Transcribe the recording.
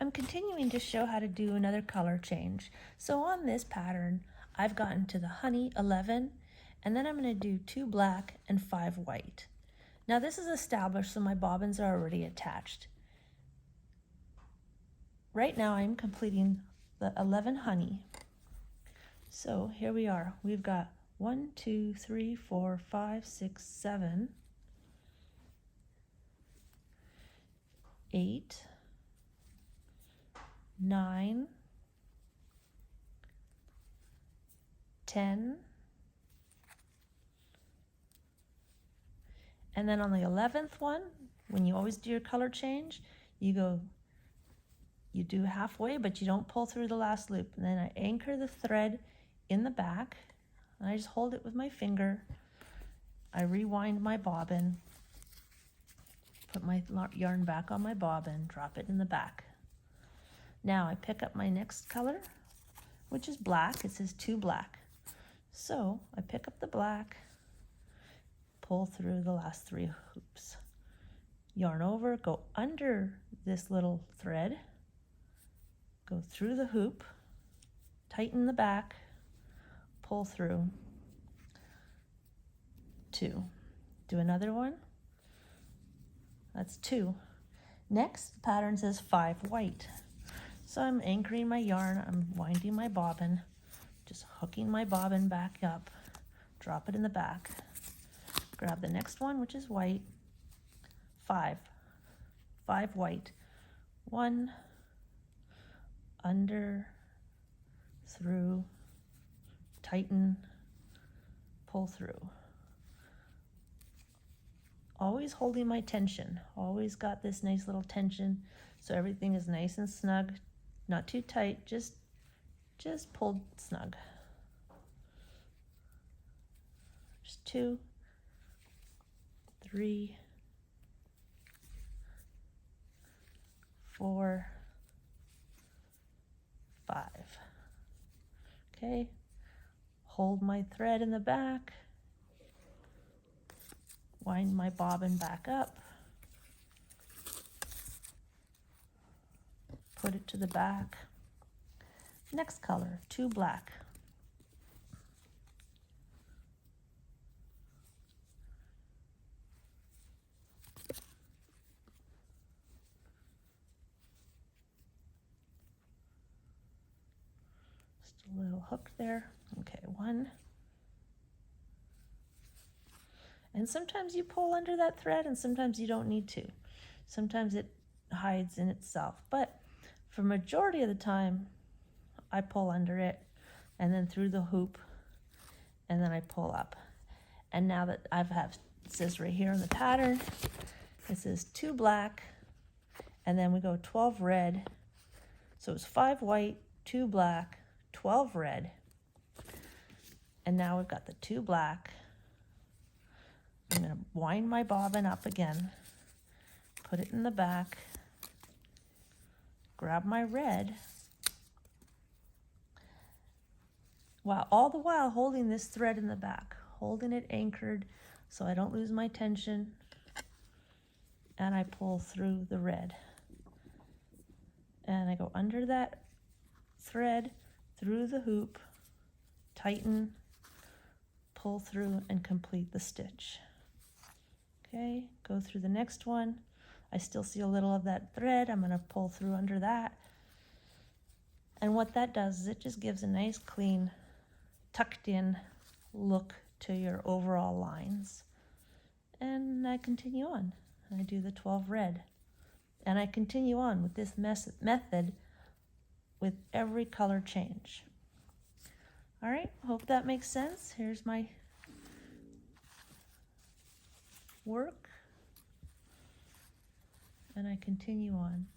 I'm continuing to show how to do another color change. So on this pattern, I've gotten to the honey 11, and then I'm going to do 2 black and 5 white. Now this is established, so my bobbins are already attached. Right now I'm completing the 11 honey. So here we are. We've got 1, 2, 3, 4, 5, 6, 7, 8, 9, 10, and then on the 11th one, when you always do your color change, you do halfway, but you don't pull through the last loop. And then I anchor the thread in the back, and I just hold it with my finger. I rewind my bobbin, put my yarn back on my bobbin, drop it in the back. Now I pick up my next color, which is black. It says 2 black. So I pick up the black, pull through the last 3 hoops, yarn over, go under this little thread, go through the hoop, tighten the back, pull through 2. Do another one. That's 2. Next, the pattern says 5 white. So I'm anchoring my yarn, I'm winding my bobbin, just hooking my bobbin back up, drop it in the back, grab the next one, which is white, 5 white, 1, under, through, tighten, pull through. Always holding my tension, always got this nice little tension so everything is nice and snug, not too tight, just pulled snug. Just 2, 3, 4, 5. Okay, hold my thread in the back, wind my bobbin back up, put it to the back. Next color, 2 black. Just a little hook there. Okay, 1. And sometimes you pull under that thread and sometimes you don't need to. Sometimes it hides in itself, but for majority of the time, I pull under it and then through the hoop, and then I pull up. And now that it says right here on the pattern, it says 2 black, and then we go 12 red. So it's 5 white, 2 black, 12 red. And now we've got the 2 black. I'm going to wind my bobbin up again, put it in the back, grab my red, all the while holding this thread in the back, holding it anchored so I don't lose my tension, and I pull through the red. And I go under that thread, through the hoop, tighten, pull through, and complete the stitch. Okay, go through the next one. I still see a little of that thread. I'm going to pull through under that. And what that does is it just gives a nice, clean, tucked in look to your overall lines. And I continue on. I do the 12 red. And I continue on with this method with every color change. All right, hope that makes sense. Here's my work. And I continue on.